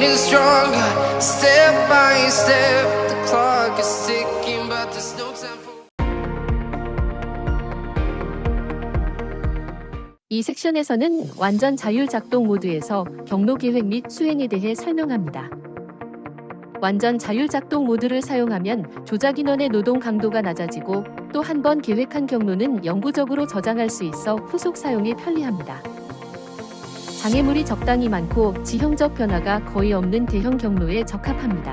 getting stronger, step by step. The clock is ticking, but there's no time for. 이 섹션에서는 완전 자율 작동 모드에서 경로 계획 및 수행에 대해 설명합니다. 완전 자율 작동 모드를 사용하면 조작 인원의 노동 강도가 낮아지고 또 한 번 계획한 경로는 영구적으로 저장할 수 있어 후속 사용에 편리합니다. 장애물이 적당히 많고 지형적 변화가 거의 없는 대형 경로에 적합합니다.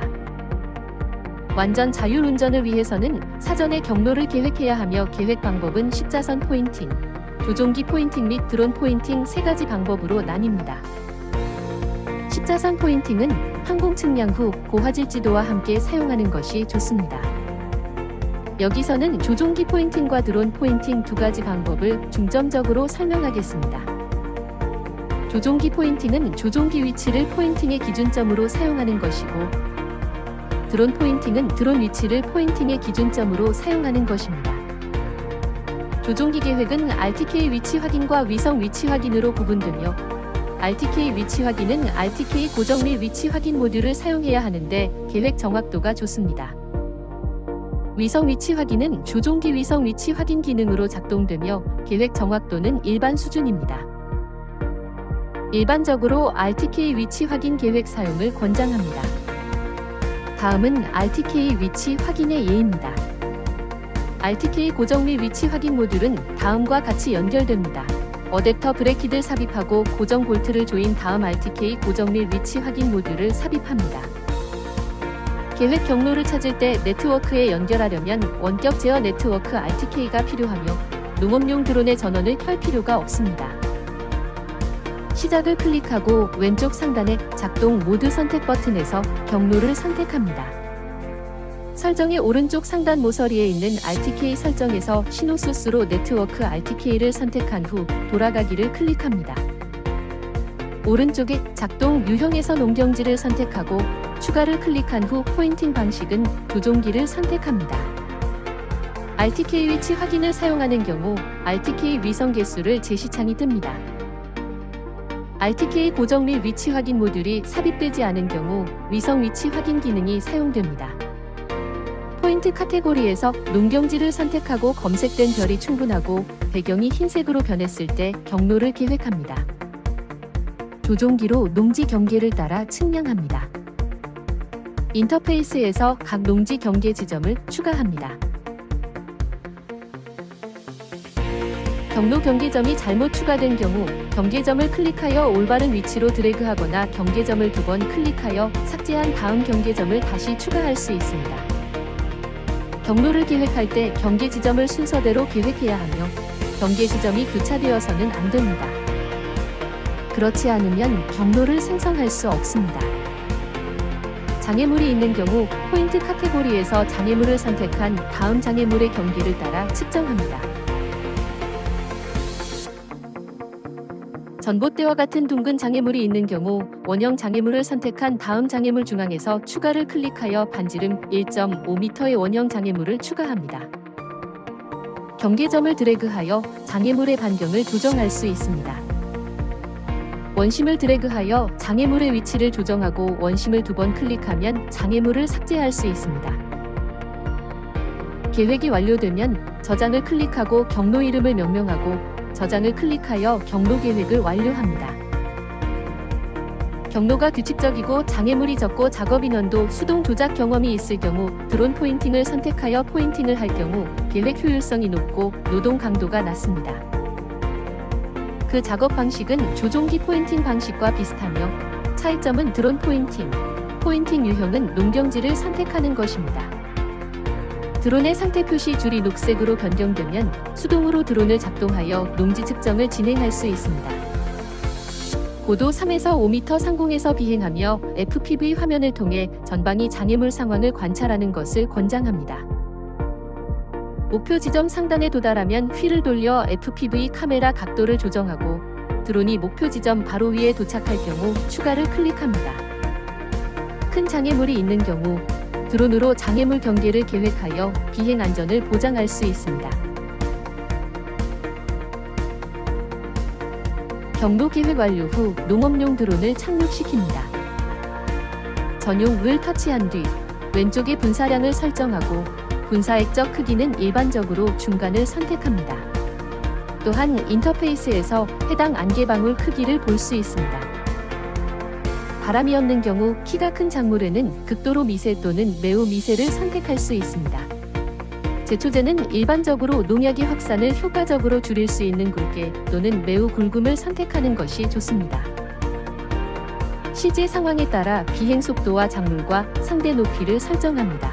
완전 자율 운전을 위해서는 사전에 경로를 계획해야 하며 계획 방법은 십자선 포인팅, 조종기 포인팅 및 드론 포인팅 세 가지 방법으로 나뉩니다. 십자선 포인팅은 항공 측량 후 고화질 지도와 함께 사용하는 것이 좋습니다. 여기서는 조종기 포인팅과 드론 포인팅 두 가지 방법을 중점적으로 설명하겠습니다. 조종기 포인팅은 조종기 위치를 포인팅의 기준점으로 사용하는 것이고, 드론 포인팅은 드론 위치를 포인팅의 기준점으로 사용하는 것입니다. 조종기 계획은 RTK 위치 확인과 위성 위치 확인으로 구분되며, RTK 위치 확인은 RTK 고정 및 위치 확인 모듈을 사용해야 하는데 계획 정확도가 좋습니다. 위성 위치 확인은 조종기 위성 위치 확인 기능으로 작동되며 계획 정확도는 일반 수준입니다. 일반적으로 RTK 위치 확인 계획 사용을 권장합니다. 다음은 RTK 위치 확인의 예입니다. RTK 고정 및 위치 확인 모듈은 다음과 같이 연결됩니다. 어댑터 브래킷을 삽입하고 고정 볼트를 조인 다음 RTK 고정 및 위치 확인 모듈을 삽입합니다. 계획 경로를 찾을 때 네트워크에 연결하려면 원격 제어 네트워크 RTK가 필요하며 농업용 드론의 전원을 켤 필요가 없습니다. 시작을 클릭하고 왼쪽 상단의 작동 모드 선택 버튼에서 경로를 선택합니다. 설정의 오른쪽 상단 모서리에 있는 RTK 설정에서 신호 소스로 네트워크 RTK를 선택한 후 돌아가기를 클릭합니다. 오른쪽의 작동 유형에서 농경지를 선택하고 추가를 클릭한 후 포인팅 방식은 조종기를 선택합니다. RTK 위치 확인을 사용하는 경우 RTK 위성 개수를 제시창이 뜹니다. RTK 고정 및 위치 확인 모듈이 삽입되지 않은 경우 위성 위치 확인 기능이 사용됩니다. 포인트 카테고리에서 농경지를 선택하고 검색된 별이 충분하고 배경이 흰색으로 변했을 때 경로를 계획합니다. 조종기로 농지 경계를 따라 측량합니다. 인터페이스에서 각 농지 경계 지점을 추가합니다. 경로 경계점이 잘못 추가된 경우 경계점을 클릭하여 올바른 위치로 드래그하거나 경계점을 2번 클릭하여 삭제한 다음 경계점을 다시 추가할 수 있습니다. 경로를 계획할 때 경계 지점을 순서대로 계획해야 하며 경계 지점이 교차되어서는 안 됩니다. 그렇지 않으면 경로를 생성할 수 없습니다. 장애물이 있는 경우 포인트 카테고리에서 장애물을 선택한 다음 장애물의 경계를 따라 측정합니다. 전봇대와 같은 둥근 장애물이 있는 경우 원형 장애물을 선택한 다음 장애물 중앙에서 추가를 클릭하여 반지름 1.5m의 원형 장애물을 추가합니다. 경계점을 드래그하여 장애물의 반경을 조정할 수 있습니다. 원심을 드래그하여 장애물의 위치를 조정하고 원심을 2번 클릭하면 장애물을 삭제할 수 있습니다. 계획이 완료되면 저장을 클릭하고 경로 이름을 명명하고 저장을 클릭하여 경로 계획을 완료합니다. 경로가 규칙적이고 장애물이 적고 작업 인원도 수동 조작 경험이 있을 경우 드론 포인팅을 선택하여 포인팅을 할 경우 계획 효율성이 높고 노동 강도가 낮습니다. 그 작업 방식은 조종기 포인팅 방식과 비슷하며 차이점은 드론 포인팅, 포인팅 유형은 농경지를 선택하는 것입니다. 드론의 상태 표시 줄이 녹색으로 변경되면 수동으로 드론을 작동하여 농지 측정을 진행할 수 있습니다. 고도 3에서 5m 상공에서 비행하며 FPV 화면을 통해 전방위 장애물 상황을 관찰하는 것을 권장합니다. 목표 지점 상단에 도달하면 휠을 돌려 FPV 카메라 각도를 조정하고 드론이 목표 지점 바로 위에 도착할 경우 추가를 클릭합니다. 큰 장애물이 있는 경우 드론으로 장애물 경계를 계획하여 비행 안전을 보장할 수 있습니다. 경로 계획 완료 후 농업용 드론을 착륙시킵니다. 전용을 터치한 뒤 왼쪽의 분사량을 설정하고 분사 액적 크기는 일반적으로 중간을 선택합니다. 또한 인터페이스에서 해당 안개방울 크기를 볼 수 있습니다. 바람이 없는 경우 키가 큰 작물에는 극도로 미세 또는 매우 미세를 선택할 수 있습니다. 제초제는 일반적으로 농약의 확산을 효과적으로 줄일 수 있는 굵게 또는 매우 굵음을 선택하는 것이 좋습니다. 실제 상황에 따라 비행 속도와 작물과 상대 높이를 설정합니다.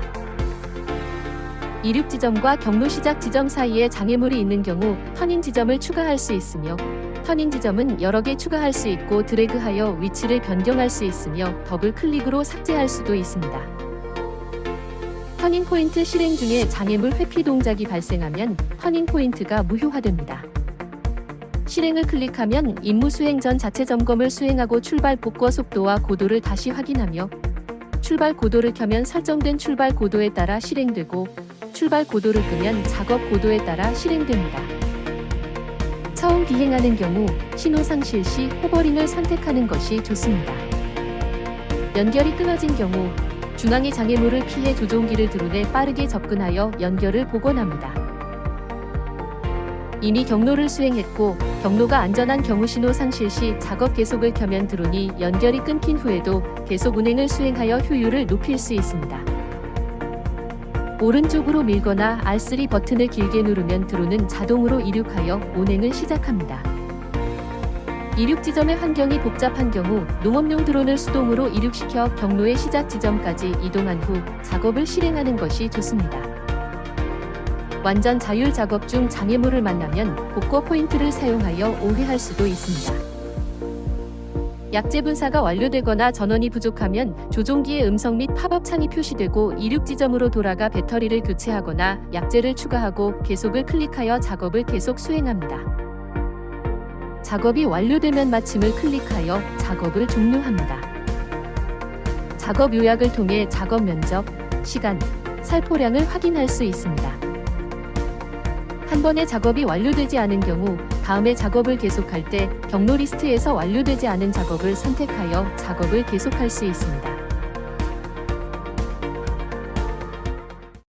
이륙 지점과 경로 시작 지점 사이에 장애물이 있는 경우 터닝 지점을 추가할 수 있으며 터닝 지점은 여러 개 추가할 수 있고 드래그하여 위치를 변경할 수 있으며 더블 클릭으로 삭제할 수도 있습니다. 터닝 포인트 실행 중에 장애물 회피 동작이 발생하면 터닝 포인트가 무효화됩니다. 실행을 클릭하면 임무 수행 전 자체 점검을 수행하고 출발 복구 속도와 고도를 다시 확인하며 출발 고도를 켜면 설정된 출발 고도에 따라 실행되고 출발 고도를 끄면 작업 고도에 따라 실행됩니다. 처음 비행하는 경우 신호 상실 시 호버링을 선택하는 것이 좋습니다. 연결이 끊어진 경우 중앙의 장애물을 피해 조종기를 드론에 빠르게 접근하여 연결을 복원합니다. 이미 경로를 수행했고 경로가 안전한 경우 신호 상실 시 작업 계속을 켜면 드론이 연결이 끊긴 후에도 계속 운행을 수행하여 효율을 높일 수 있습니다. 오른쪽으로 밀거나 R3 버튼을 길게 누르면 드론은 자동으로 이륙하여 운행을 시작합니다. 이륙 지점의 환경이 복잡한 경우 농업용 드론을 수동으로 이륙시켜 경로의 시작 지점까지 이동한 후 작업을 실행하는 것이 좋습니다. 완전 자율 작업 중 장애물을 만나면 복구 포인트를 사용하여 오해할 수도 있습니다. 약재 분사가 완료되거나 전원이 부족하면 조종기의 음성 및 팝업 창이 표시되고 이륙 지점으로 돌아가 배터리를 교체하거나 약재를 추가하고 계속을 클릭하여 작업을 계속 수행합니다. 작업이 완료되면 마침을 클릭하여 작업을 종료합니다. 작업 요약을 통해 작업 면적, 시간, 살포량을 확인할 수 있습니다. 한 번에 작업이 완료되지 않은 경우 다음에 작업을 계속할 때 경로 리스트에서 완료되지 않은 작업을 선택하여 작업을 계속할 수 있습니다.